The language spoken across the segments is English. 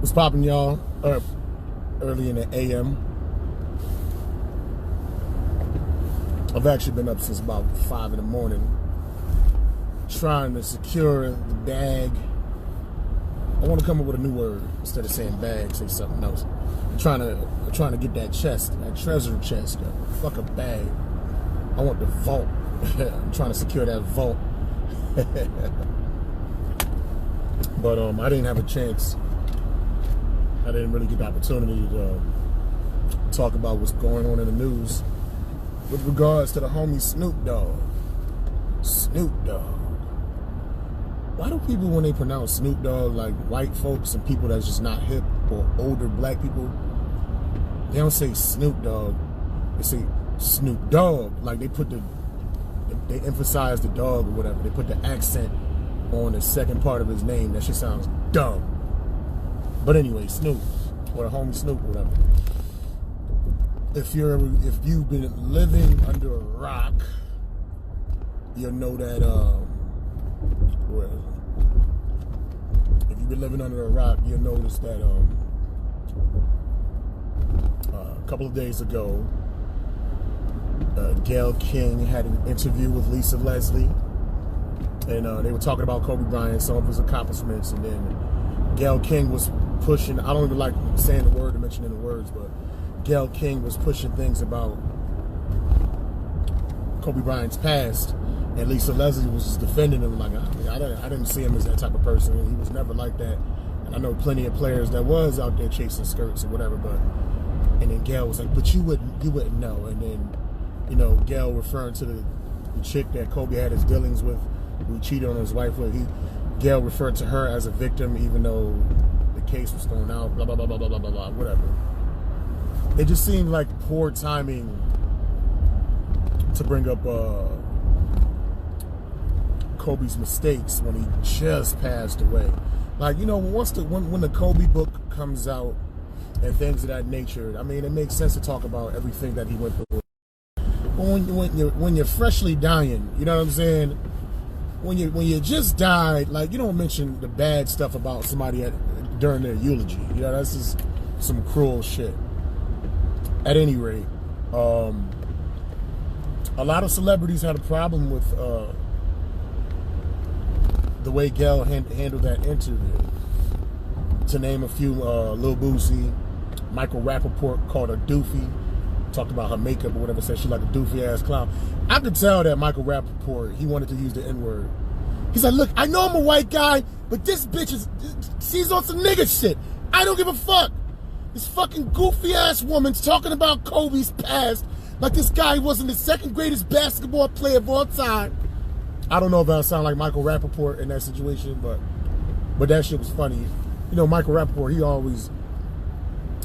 What's poppin', y'all? Early in the AM. I've actually been up since about 5 in the morning trying to secure the bag. I want to come up with a new word. Instead of saying bag, say something else. I'm trying to get that chest, that treasure chest. Fuck a bag. I want the vault. I'm trying to secure that vault. But I didn't have a chance. I didn't really get the opportunity to talk about what's going on in the news with regards to the homie Snoop Dogg. Snoop Dogg. Why do people, when they pronounce Snoop Dogg, like white folks and people that's just not hip or older black people, they don't say Snoop Dogg, they say Snoop Dogg. Like they emphasize the dog or whatever. They put the accent on the second part of his name. That shit sounds dumb. But anyway, Snoop, or the homie Snoop, or whatever. If you've been living under a rock, you'll know that if you've been living under a rock, you'll notice that a couple of days ago, Gayle King had an interview with Lisa Leslie, and they were talking about Kobe Bryant, some of his accomplishments, and then Gayle King was pushing, I don't even like saying the word or mentioning the words, but Gayle King was pushing things about Kobe Bryant's past, and Lisa Leslie was just defending him like, I didn't see him as that type of person. He was never like that. And I know plenty of players that was out there chasing skirts or whatever, and then Gayle was like, but you wouldn't know. And then, you know, Gayle referring to the chick that Kobe had his dealings with, who cheated on his wife with, Gayle referred to her as a victim, even though the case was thrown out, blah, blah, blah, blah, blah, blah, blah, blah, whatever. It just seemed like poor timing to bring up Kobe's mistakes when he just passed away. Like, you know, when the Kobe book comes out and things of that nature, I mean, it makes sense to talk about everything that he went through. But when you're freshly dying, you know what I'm saying? When you just died, like, you don't mention the bad stuff about somebody during their eulogy. You know, that's just some cruel shit. At any rate, a lot of celebrities had a problem with the way Gayle handled that interview. To name a few, Lil Boosie, Michael Rappaport called her doofy, talked about her makeup or whatever, said she like a doofy ass clown. I could tell that Michael Rappaport, he wanted to use the N-word. He's like, look, I know I'm a white guy, but this bitch she's on some nigga shit. I don't give a fuck. This fucking goofy ass woman's talking about Kobe's past like this guy wasn't the second greatest basketball player of all time. I don't know if I sound like Michael Rappaport in that situation, but that shit was funny. You know, Michael Rappaport,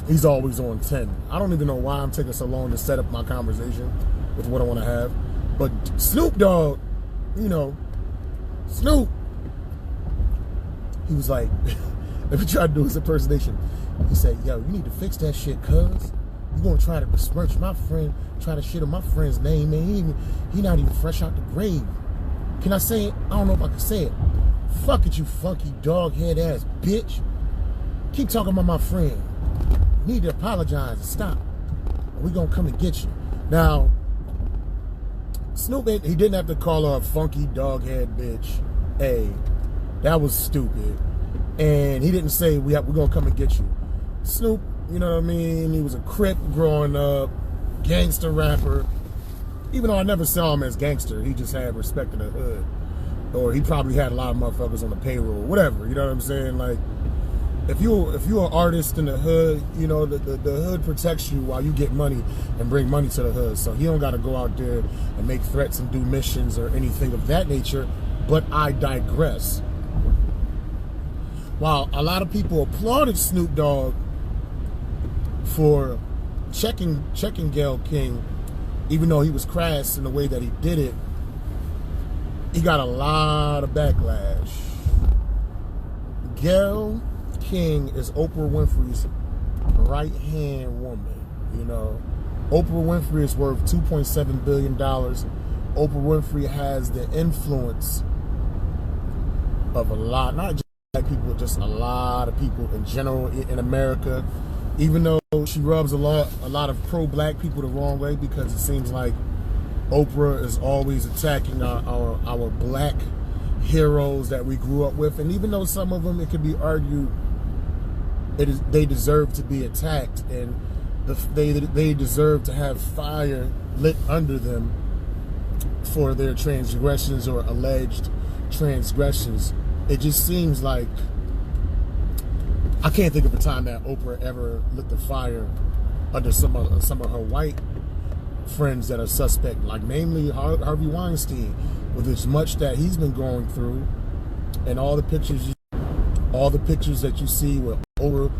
he's always on 10. I don't even know why I'm taking so long to set up my conversation with what I want to have. But Snoop Dogg, you know, Snoop, he was like, let me try to do his impersonation. He said, yo, you need to fix that shit, cuz. You gonna try to besmirch my friend, try to shit on my friend's name, man. He not even fresh out the grave. Can I say it? I don't know if I can say it. Fuck it, you funky dog head ass bitch. Keep talking about my friend. You need to apologize and stop. We gonna come and get you. Now, Snoop, he didn't have to call her a funky dog head bitch. Hey, that was stupid. And he didn't say we're gonna come and get you. Snoop, you know what I mean? He was a Crip growing up, gangster rapper. Even though I never saw him as gangster, he just had respect in the hood. Or he probably had a lot of motherfuckers on the payroll, whatever, you know what I'm saying? Like, if you're an artist in the hood, you know, the hood protects you while you get money and bring money to the hood. So he don't got to go out there and make threats and do missions or anything of that nature, but I digress. While a lot of people applauded Snoop Dogg for checking Gayle King, even though he was crass in the way that he did it, he got a lot of backlash. Gayle King is Oprah Winfrey's right-hand woman, you know. Oprah Winfrey is worth $2.7 billion. Oprah Winfrey has the influence of a lot, not just black people, just a lot of people in general in America. Even though she rubs a lot of pro-black people the wrong way, because it seems like Oprah is always attacking our black heroes that we grew up with, and even though some of them, it could be argued, they deserve to be attacked, and they deserve to have fire lit under them for their transgressions or alleged transgressions. It just seems like I can't think of a time that Oprah ever lit the fire under some of her white friends that are suspect, like namely Harvey Weinstein, with as much that he's been going through, and all the pictures that you see with Oprah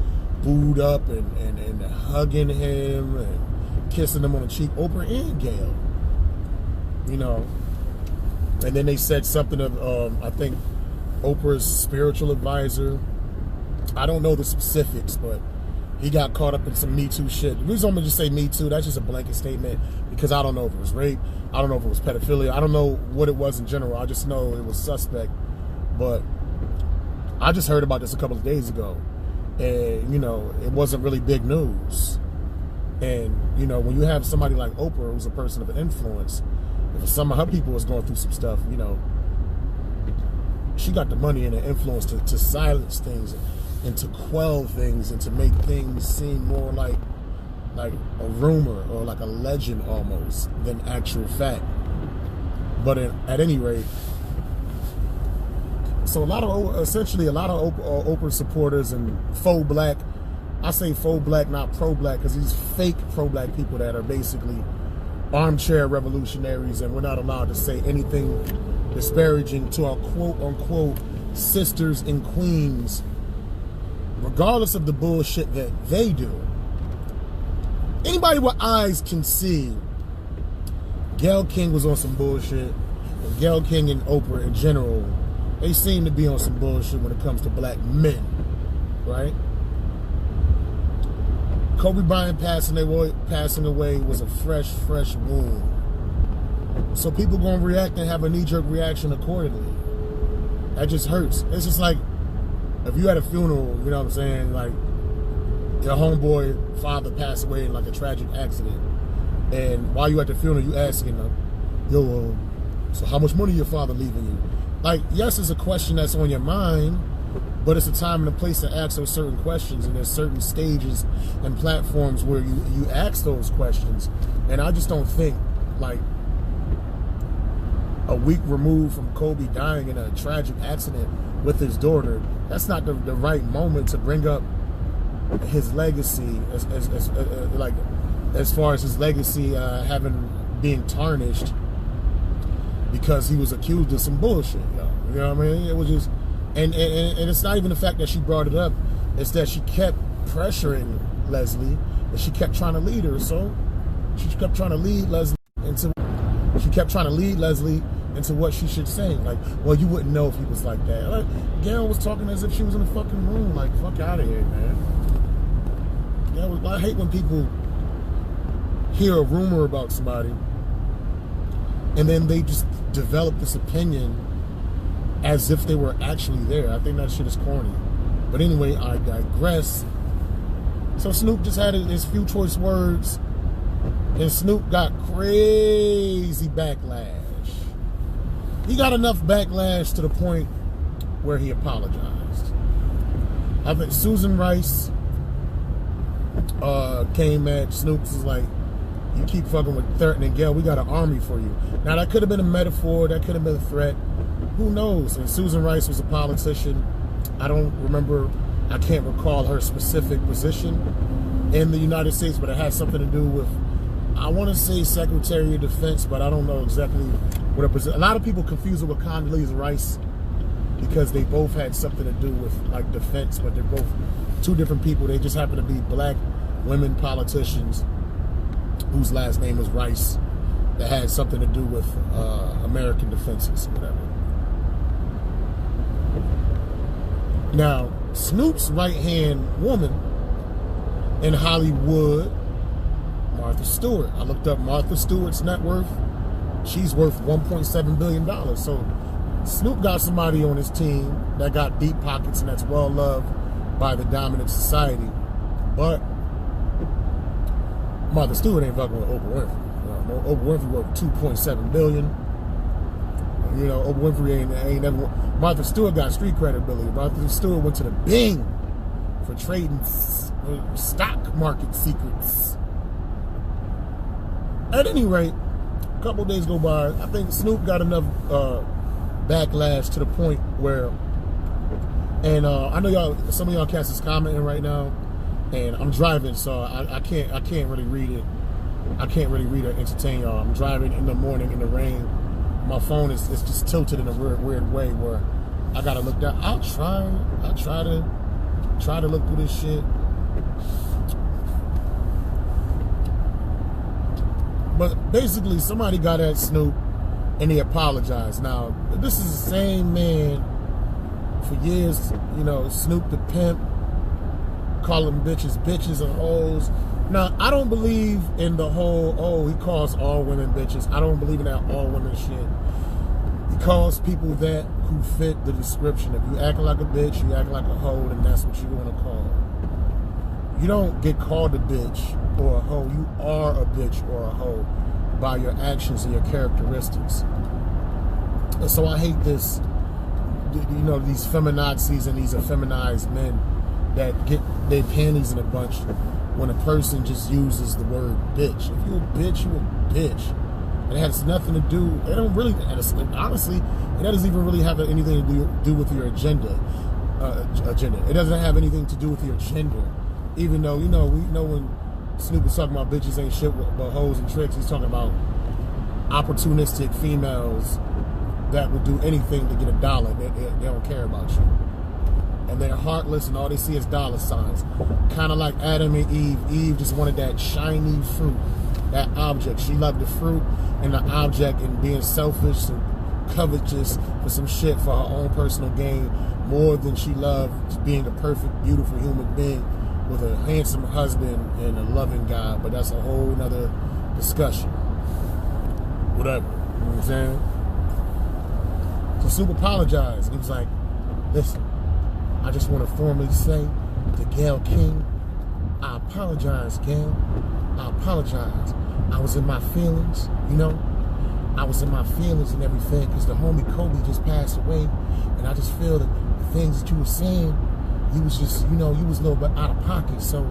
booed up and hugging him and kissing him on the cheek, Oprah and Gayle, you know. And then they said something of I think Oprah's spiritual advisor, I don't know the specifics, but he got caught up in some Me Too shit. The reason I'm gonna just say Me Too, that's just a blanket statement, because I don't know if it was rape, I don't know if it was pedophilia, I don't know what it was in general. I just know it was suspect. But I just heard about this a couple of days ago, and you know, it wasn't really big news. And you know, when you have somebody like Oprah, who's a person of influence, if some of her people was going through some stuff, you know, she got the money and the influence to silence things and to quell things and to make things seem more like a rumor or like a legend almost than actual fact. But at any rate, so essentially a lot of Oprah supporters and faux black, I say faux black, not pro-black, because these fake pro-black people that are basically armchair revolutionaries, and we're not allowed to say anything disparaging to our quote-unquote sisters and queens, regardless of the bullshit that they do. Anybody with eyes can see Gayle King was on some bullshit, and Gayle King and Oprah in general, they seem to be on some bullshit when it comes to black men, right? Kobe Bryant passing away was a fresh wound. So people gonna react and have a knee-jerk reaction accordingly. That just hurts. It's just like if you had a funeral, you know what I'm saying, like your homeboy father passed away in like a tragic accident, and while you at the funeral, you asking them, yo, so how much money your father leaving you? Like, yes, it's a question that's on your mind, but it's a time and a place to ask those certain questions, and there's certain stages and platforms where you ask those questions. And I just don't think, like, a week removed from Kobe dying in a tragic accident with his daughter, that's not the right moment to bring up his legacy as far as his legacy being tarnished because he was accused of some bullshit. You know what I mean? It was just, and it's not even the fact that she brought it up, it's that she kept pressuring Leslie, and she kept trying to lead her. So she kept trying to lead Leslie into what she should say. Like, well, you wouldn't know if he was like that. Like, Gayle was talking as if she was in the fucking room. Like, fuck out of here, man. I hate when people hear a rumor about somebody and then they just develop this opinion as if they were actually there. I think that shit is corny. But anyway, I digress. So Snoop just had his few choice words, and Snoop got crazy backlash. He got enough backlash to the point where he apologized. I think Susan Rice came at Snoop, was like, you keep fucking with Thurton and Gayle, we got an army for you. Now that could have been a metaphor, that could have been a threat, who knows? And Susan Rice was a politician. I can't recall her specific position in the United States, but it has something to do with, I want to say Secretary of Defense, but I don't know exactly what her position. A lot of people confuse it with Condoleezza Rice because they both had something to do with like defense, but they're both two different people. They just happen to be black women politicians whose last name was Rice, that had something to do with American defenses or whatever. Now, Snoop's right-hand woman in Hollywood, Martha Stewart. I looked up Martha Stewart's net worth. she's worth $1.7 billion. So Snoop got somebody on his team that got deep pockets and that's well loved by the dominant society. But Martha Stewart ain't fucking with Oprah Winfrey. Oprah Winfrey worth $2.7 billion. You know, Oprah Winfrey ain't never. Martha Stewart got street credibility. Martha Stewart went to the Bing for trading stock market secrets. At any rate, a couple of days go by. I think Snoop got enough backlash to the point where, and I know y'all, some of y'all cats is commenting right now, and I'm driving, so I can't really read it. I can't really read or entertain y'all. I'm driving in the morning in the rain. My phone is just tilted in a weird way where I gotta look down. I'll try to look through this shit. But basically, somebody got at Snoop and he apologized. Now, this is the same man for years, you know, Snoop the pimp, calling bitches and hoes. Now, I don't believe in the whole, oh, he calls all women bitches. I don't believe in that all women shit. He calls people that who fit the description. If you act like a bitch, you act like a hoe, then that's what you want to call. You don't get called a bitch or a hoe. You are a bitch or a hoe by your actions and your characteristics. And so I hate this, you know, these feminazis and these effeminized men that get their panties in a bunch when a person just uses the word bitch. If you a bitch, you a bitch. And it has nothing to do, it don't really, honestly, it doesn't even really have anything to do with your agenda. It doesn't have anything to do with your gender. Even though, you know, we know when Snoop was talking about bitches ain't shit but hoes and tricks, he's talking about opportunistic females that would do anything to get a dollar. They don't care about you. And they're heartless and all they see is dollar signs. Kind of like Adam and Eve. Eve just wanted that shiny fruit, that object. She loved the fruit and the object and being selfish and covetous for some shit for her own personal gain more than she loved being a perfect, beautiful human being with a handsome husband and a loving God. But that's a whole nother discussion. Whatever. You know what I'm saying? So Snoop apologized. He was like, listen, I just want to formally say to Gayle King, I apologize, Gayle. I apologize. I was in my feelings, you know. I was in my feelings and everything because the homie Kobe just passed away. And I just feel that the things that you were saying, you was just, you know, you was a little bit out of pocket. So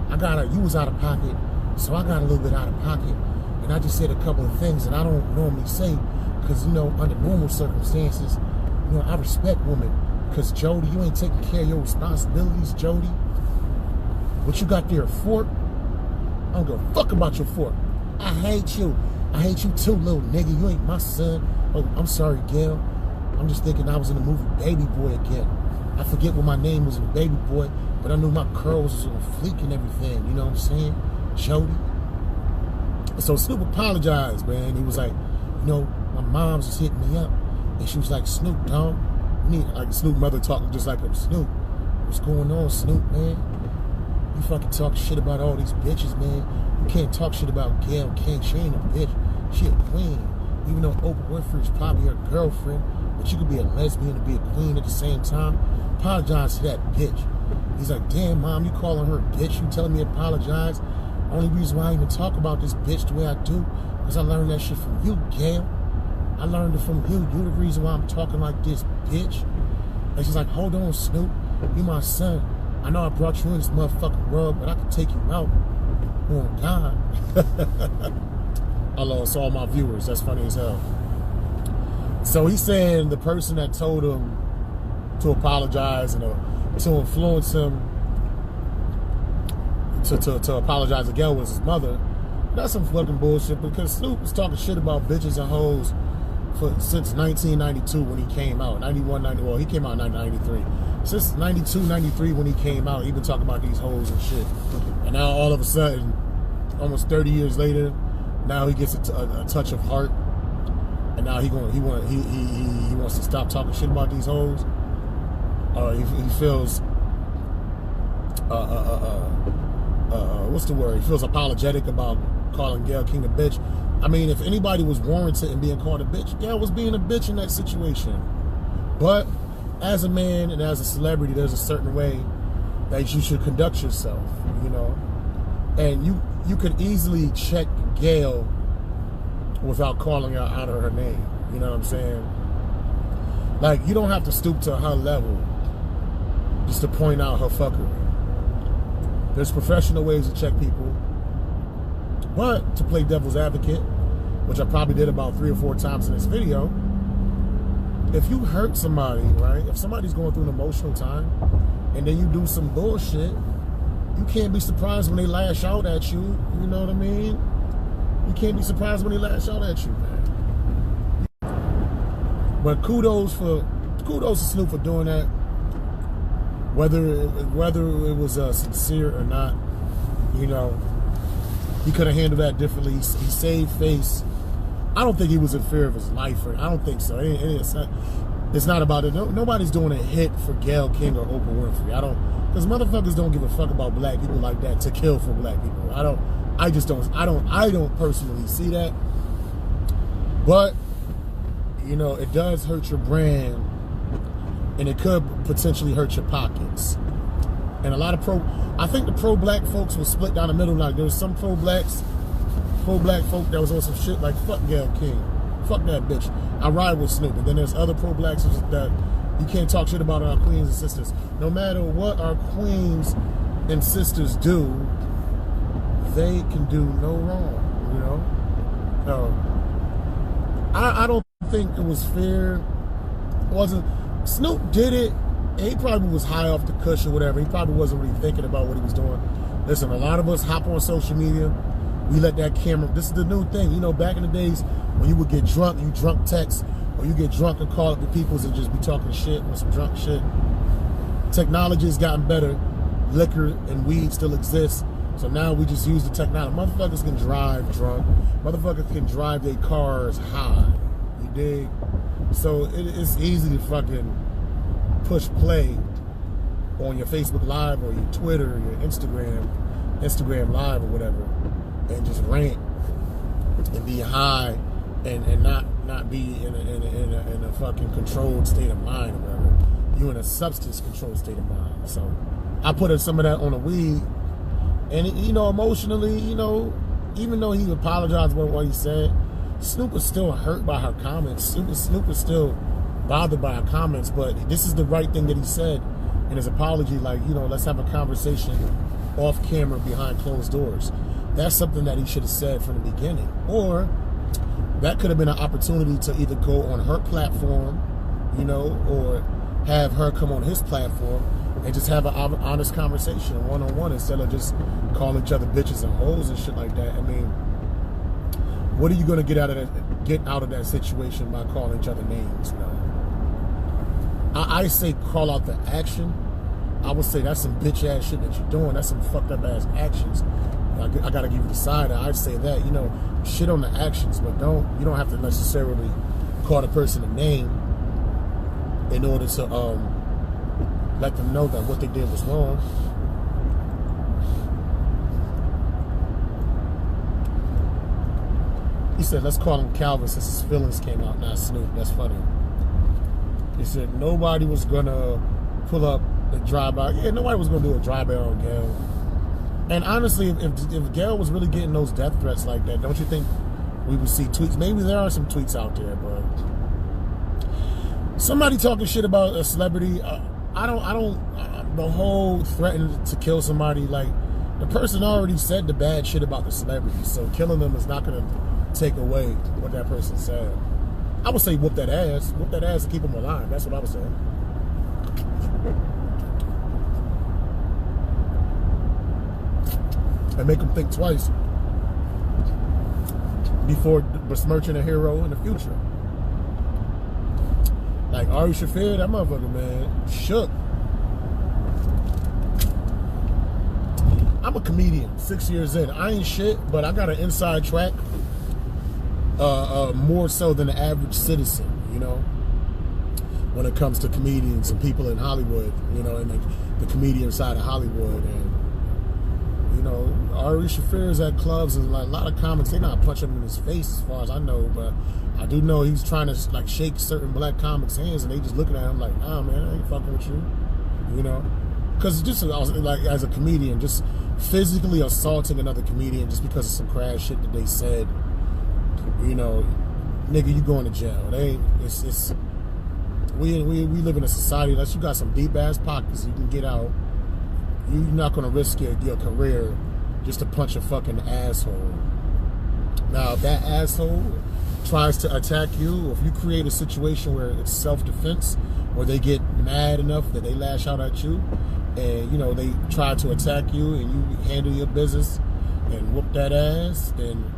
you was out of pocket. So I got a little bit out of pocket. And I just said a couple of things that I don't normally say because, you know, under normal circumstances, you know, I respect women. Because, Jody, you ain't taking care of your responsibilities, Jody. What you got there, a fork? I don't give a fuck about your fork. I hate you. I hate you too, little nigga. You ain't my son. Oh, I'm sorry, Gayle. I'm just thinking I was in the movie Baby Boy again. I forget what my name was in Baby Boy, but I knew my curls was on fleek and everything. You know what I'm saying? Jody. So Snoop apologized, man. He was like, you know, my mom's just hitting me up. And she was like, Snoop, dog. Like Snoop mother talking just like him. Snoop, what's going on, Snoop, man? You fucking talk shit about all these bitches, man. You can't talk shit about Gayle King. She ain't a bitch. She a queen. Even though Oprah Winfrey is probably her girlfriend, but you could be a lesbian and be a queen at the same time. Apologize to that bitch. He's like, damn, mom, you calling her a bitch? You telling me to apologize? Only reason why I even talk about this bitch the way I do is I learned that shit from you, Gayle. I learned it from you. You the reason why I'm talking like this, bitch. And she's like, hold on, Snoop. You my son. I know I brought you in this motherfucking world, but I can take you out. Oh, God. I lost all my viewers. That's funny as hell. So he's saying the person that told him to apologize and to influence him to apologize to Gayle was his mother. That's some fucking bullshit because Snoop was talking shit about bitches and hoes since 1992 when he came out. 91, 90, well, he came out in 1993. Since 92, 93 when he came out, he been talking about these hoes and shit. And now all of a sudden, almost 30 years later, now he gets a touch of heart. And now he wants to stop talking shit about these hoes. He feels what's the word? He feels apologetic about calling Gayle King a bitch. I mean, if anybody was warranted in being called a bitch, Gayle was being a bitch in that situation. But as a man and as a celebrity, there's a certain way that you should conduct yourself, you know? And you could easily check Gayle without calling her out of her name. You know what I'm saying? Like, you don't have to stoop to her level just to point out her fuckery. There's professional ways to check people. But to play devil's advocate, which I probably did about 3 or 4 times in this video, if you hurt somebody, right? If somebody's going through an emotional time and then you do some bullshit, you can't be surprised when they lash out at you. You know what I mean? You can't be surprised when they lash out at you, man. But kudos to Snoop for doing that. Whether it was sincere or not, you know, he could have handled that differently. He saved face. I don't think he was in fear of his life. I don't think so. It's not about it. Nobody's doing a hit for Gayle King or Oprah Winfrey. Because motherfuckers don't give a fuck about black people like that to kill for black people. I don't personally see that. But, you know, it does hurt your brand, and it could potentially hurt your pockets. And a lot of I think the pro-black folks were split down the middle. Like, there was some pro-black folk that was on some shit like, fuck Gayle King. Fuck that bitch. I ride with Snoop. And then there's other pro-blacks that you can't talk shit about our queens and sisters. No matter what our queens and sisters do, they can do no wrong, you know? No. I don't think it was fair. It wasn't. Snoop did it. He probably was high off the cush or whatever. He probably wasn't really thinking about what he was doing. Listen, a lot of us hop on social media. We let that camera, this is the new thing. You know, back in the days when you would get drunk, you drunk text, or you get drunk and call up the peoples and just be talking shit on some drunk shit. Technology has gotten better. Liquor and weed still exists. So now we just use the technology. Motherfuckers can drive drunk. Motherfuckers can drive their cars high. You dig? So it's easy to fucking push play on your Facebook Live or your Twitter or your Instagram Live or whatever, and just rant and be high and not be in a fucking controlled state of mind or whatever. You in a substance controlled state of mind. So I put some of that on the weed, and you know, emotionally, you know, even though he apologized for what he said, Snoop was still hurt by her comments. Snoop was still bothered by her comments, but this is the right thing that he said in his apology. Like, you know, let's have a conversation off camera behind closed doors. That's something that he should have said from the beginning. Or that could have been an opportunity to either go on her platform, you know, or have her come on his platform and just have an honest conversation one-on-one instead of just calling each other bitches and hoes and shit like that. I mean, what are you going to get out of that situation by calling each other names? You know? I say call out the action. I would say that's some bitch ass shit that you're doing. That's some fucked up ass actions. I gotta give you the side. I'd say that, you know, shit on the actions, but you don't have to necessarily call the person a name in order to let them know that what they did was wrong. He said, let's call him Calvin since his feelings came out, not Snoop. That's funny. He said nobody was gonna pull up a drive-by. Yeah, nobody was gonna do a drive-by on Gayle. And honestly, if Gayle was really getting those death threats like that, don't you think we would see tweets? Maybe there are some tweets out there, but somebody talking shit about a celebrity, the whole threatening to kill somebody, like, the person already said the bad shit about the celebrity, so killing them is not gonna take away what that person said. I would say whoop that ass and keep them alive. That's what I would say. And make them think twice before besmirching a hero in the future. Like Ari Shaffir, that motherfucker, man, shook. I'm a comedian, 6 years in. I ain't shit, but I got an inside track, more so than the average citizen, you know, when it comes to comedians and people in Hollywood, you know, and the comedian side of Hollywood. And, you know, Ari Shaffir's at clubs and like a lot of comics, they not punching him in his face as far as I know, but I do know he's trying to like shake certain black comics' hands and they just looking at him like, nah, man, I ain't fucking with you, you know? Because just like as a comedian, just physically assaulting another comedian just because of some crass shit that they said, you know, nigga, you going to jail. We live in a society, unless you got some deep ass pockets, you can get out. You're not gonna risk your career just to punch a fucking asshole. Now, if that asshole tries to attack you, or if you create a situation where it's self-defense, where they get mad enough that they lash out at you, and you know they try to attack you, and you handle your business and whoop that ass, then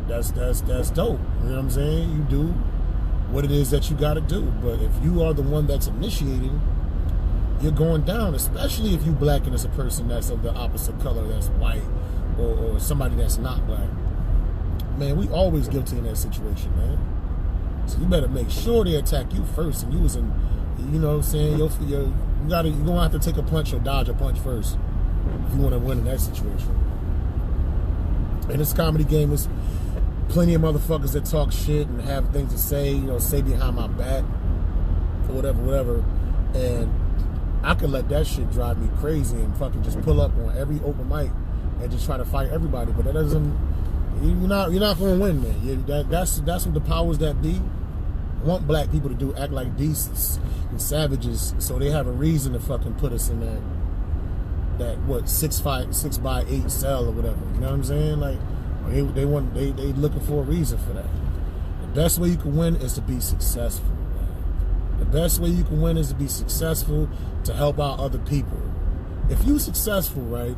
that's dope. You know what I'm saying? You do what it is that you got to do. But if you are the one that's initiating, you're going down, especially if you black and it's a person that's of the opposite color, that's white, or somebody that's not black. Man, we always guilty in that situation, man. So you better make sure they attack you first, and you was in, you know what I'm saying, you're gonna have to take a punch or dodge a punch first if you want to win in that situation. In this comedy game, there's plenty of motherfuckers that talk shit and have things to say, you know, say behind my back, or whatever, and I could let that shit drive me crazy and fucking just pull up on every open mic and just try to fight everybody. But that doesn't, you're not gonna win, man. That's what the powers that be want black people to do, act like beasts and savages, so they have a reason to fucking put us in that what 6x8 cell or whatever. You know what I'm saying? Like they looking for a reason for that. The best way you can win is to be successful. The best way you can win is to be successful, to help out other people. If you're successful, right,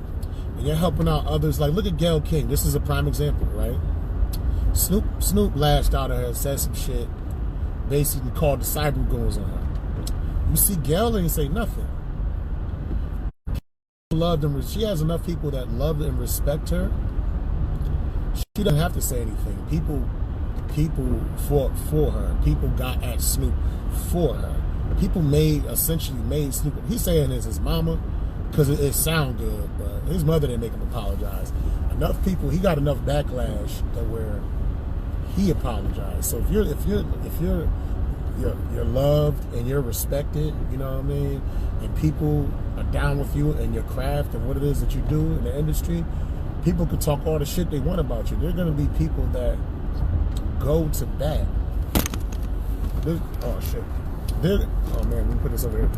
and you're helping out others, like look at Gayle King. This is a prime example, right? Snoop lashed out at her, said some shit, basically called the cyber goons on her. You see, Gayle ain't say nothing. She has enough people that love and respect her. She doesn't have to say anything. People fought for her. People got at Snoop for her. People essentially made Snoop. He's saying it's his mama because it sound good, but his mother didn't make him apologize. Enough people, he got enough backlash to where he apologized. So if you're loved and you're respected, you know what I mean, and people are down with you and your craft and what it is that you do in the industry, people can talk all the shit they want about you. There are going to be people that go to bat. Oh shit. Oh man, let me put this over here.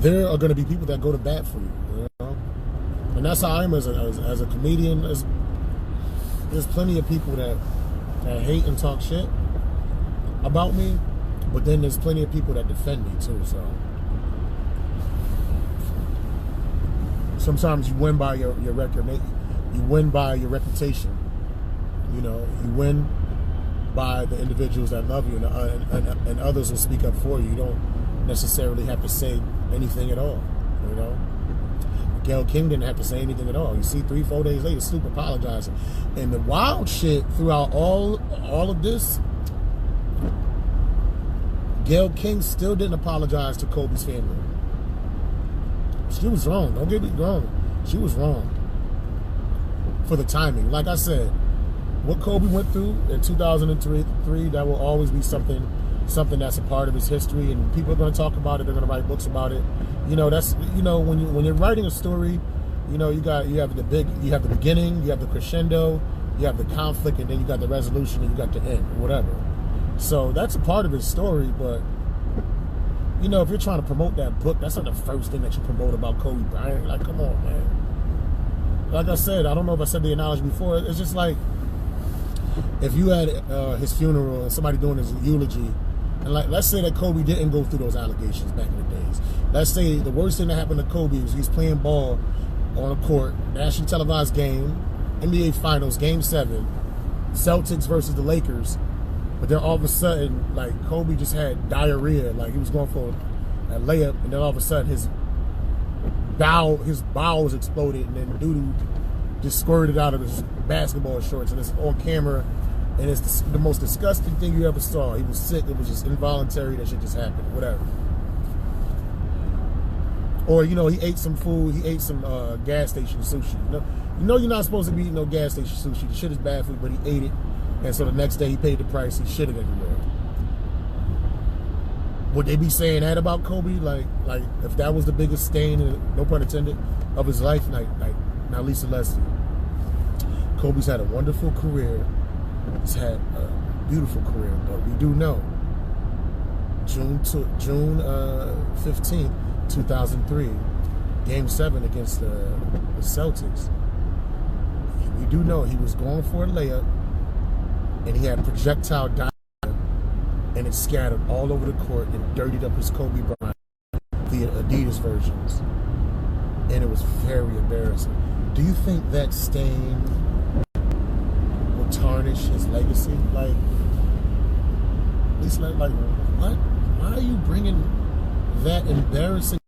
There are going to be people that go to bat for you, you know? And that's how I am as a comedian. There's plenty of people that hate and talk shit about me, but then there's plenty of people that defend me too. So sometimes you win by your record, you win by your reputation. You know, you win by the individuals that love you, and others will speak up for you. You don't necessarily have to say anything at all, you know. Gayle King didn't have to say anything at all. You see, 3-4 days later, Snoop apologizing. And the wild shit throughout all of this, Gayle King still didn't apologize to Kobe's family. She was wrong. Don't get me wrong. She was wrong for the timing. Like I said, what Kobe went through in 2003, that will always be something that's a part of his history, and people are going to talk about it. They're going to write books about it. You know, that's, you know, when you're writing a story, you know, you have the beginning, you have the crescendo, you have the conflict, and then you got the resolution, and you got the end, or whatever. So that's a part of his story, but you know, if you're trying to promote that book, that's not the first thing that you promote about Kobe Bryant. Like, come on, man. Like I said, I don't know if I said the analogy before. It's just like if you had his funeral and somebody doing his eulogy, and like, let's say that Kobe didn't go through those allegations back in the days. Let's say the worst thing that happened to Kobe was he's playing ball on a court, nationally televised game, NBA Finals, Game 7, Celtics versus the Lakers. But then all of a sudden, like, Kobe just had diarrhea. Like, he was going for a layup, and then all of a sudden his bowels exploded, and then doo-doo just squirted out of his basketball shorts, and it's on camera, and it's the most disgusting thing you ever saw. He was sick. It was just involuntary. That shit just happened. Whatever. Or, you know, he ate some food. He ate some gas station sushi. You know you're not supposed to be eating no gas station sushi. The shit is bad food, but he ate it. And so the next day he paid the price. He shitted everywhere. Would they be saying that about Kobe? Like if that was the biggest stain, no pun intended, of his life? Now Lisa Leslie. Kobe's had a wonderful career. He's had a beautiful career, but we do know June 15th, 2003, Game 7 against the Celtics. We do know he was going for a layup, and he had projectile diarrhea, and it scattered all over the court and dirtied up his Kobe Bryant, the Adidas versions, and it was very embarrassing. Do you think that stain will tarnish his legacy? Like, at least like what? Why are you bringing that embarrassing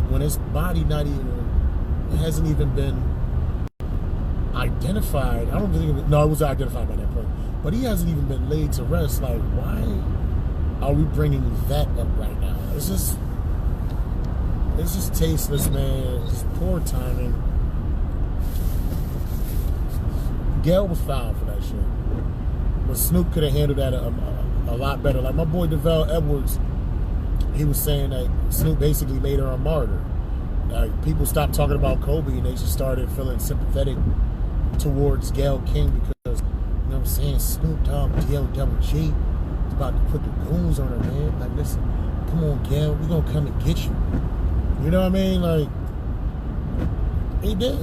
when his body hasn't even been identified? I don't think it was identified by that point, but he hasn't even been laid to rest. Like, why are we bringing that up right now? It's just tasteless, man. Just poor timing. Gayle was fouled for that shit, but Snoop could have handled that a lot better. Like my boy DeVell Edwards, he was saying that Snoop basically made her a martyr. Like, people stopped talking about Kobe and they just started feeling sympathetic towards Gayle King because, you know what I'm saying, Snoop Dogg, D-O-double-G is about to put the goons on her, man. Like, listen, come on, Gayle, we're gonna come and get you. You know what I mean? Like, he did.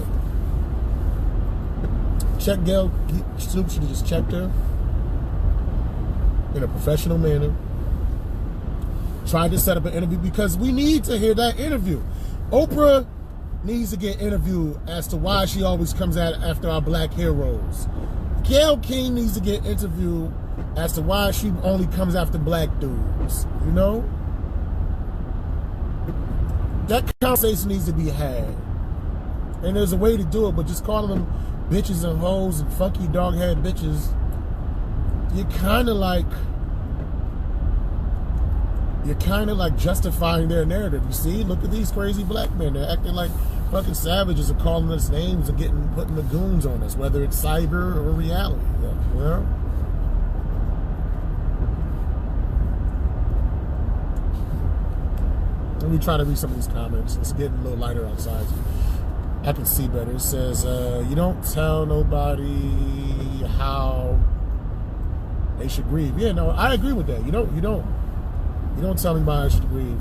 Check Gayle. Snoop should have just checked her in a professional manner. Tried to set up an interview because we need to hear that interview. Oprah needs to get interviewed as to why she always comes after our black heroes. Gayle King needs to get interviewed as to why she only comes after black dudes. You know? That conversation needs to be had. And there's a way to do it, but just calling them bitches and hoes and funky dog-head bitches, you're kind of like justifying their narrative. You see, look at these crazy black men. They're acting like fucking savages and calling us names and putting the goons on us, whether it's cyber or reality. You know? Let me try to read some of these comments. It's getting a little lighter outside. I can see better. It says, you don't tell nobody how they should grieve. Yeah, no, I agree with that. You don't tell anybody I should grieve.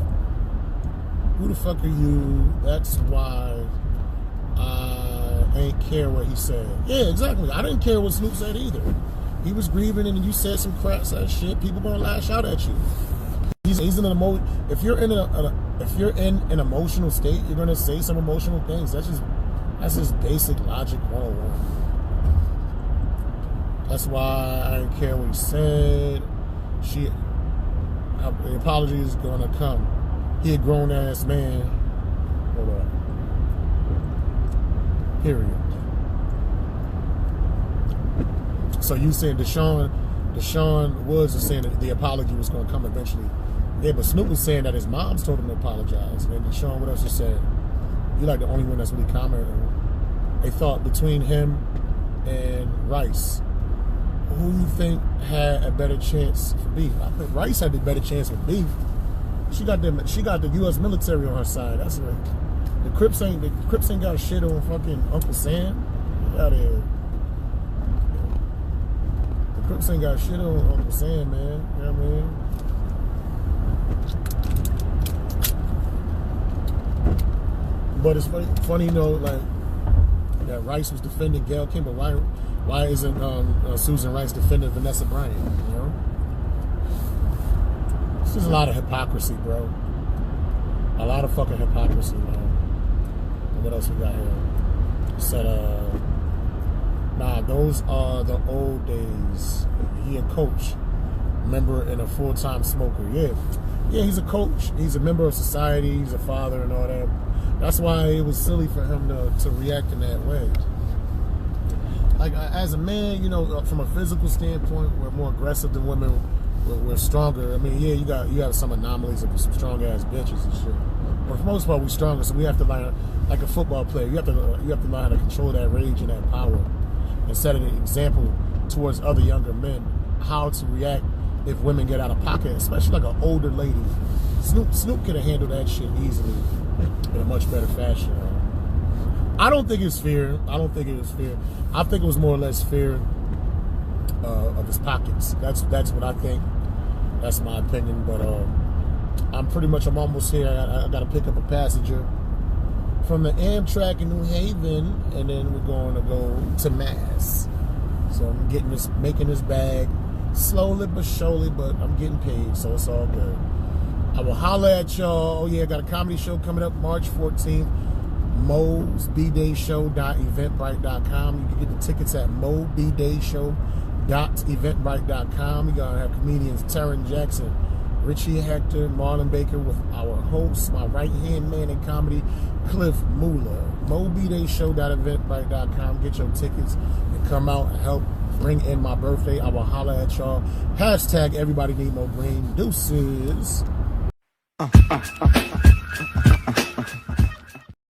Who the fuck are you? That's why I ain't care what he said. Yeah, exactly. I didn't care what Snoop said either. He was grieving and you said some crap shit. People gonna lash out at you. He's in an emotion. If you're in an emotional state, you're gonna say some emotional things. That's just basic logic 101. That's why I didn't care what he said. The apology is gonna come. He a grown ass man. Hold on. Period. So you saying Deshaun Woods is saying that the apology was gonna come eventually. Yeah, but Snoop was saying that his mom's told him to apologize. And Deshaun, what else he said? You're like the only one that's really commented. They thought between him and Rice, who you think had a better chance for beef? I think Rice had the better chance for beef. She got the U.S. military on her side. That's right. The Crips ain't got shit on fucking Uncle Sam. Get out of here. The Crips ain't got shit on Uncle Sam, man. You know what I mean? But it's funny, you know, like that Rice was defending Gayle King, but why isn't Susan Rice defending Vanessa Bryant? You know, this is a lot of hypocrisy, bro. A lot of fucking hypocrisy, man. And what else we got here? It said, nah, those are the old days. He a coach, member, and a full-time smoker. Yeah, he's a coach. He's a member of society. He's a father and all that. That's why it was silly for him to react in that way. like as a man, you know, from a physical standpoint, we're more aggressive than women. We're stronger. I mean, yeah, you got some anomalies of some strong ass bitches and shit. But for the most part, we're stronger. So we have to learn, like a football player, you have to learn how to control that rage and that power, and set an example towards other younger men how to react if women get out of pocket, especially like an older lady. Snoop could have handled that shit easily in a much better fashion. I don't think it's fear. I think it was more or less fear of his pockets. That's what I think. That's my opinion. But I'm almost here. I got to pick up a passenger from the Amtrak in New Haven, and then we're going to go to Mass. So I'm making this bag slowly but surely, but I'm getting paid, so it's all good. I will holler at y'all. Oh yeah, I got a comedy show coming up March 14th. mobdayshow.eventbrite.com. You can get the tickets at mobdayshow.eventbrite.com. You're going to have comedians Taryn Jackson, Richie Hector, Marlon Baker with our host, my right-hand man in comedy, Cliff Mueller. mobdayshow.eventbrite.com. Get your tickets and come out and help bring in my birthday. I will holler at y'all. Hashtag everybody need more green. Deuces.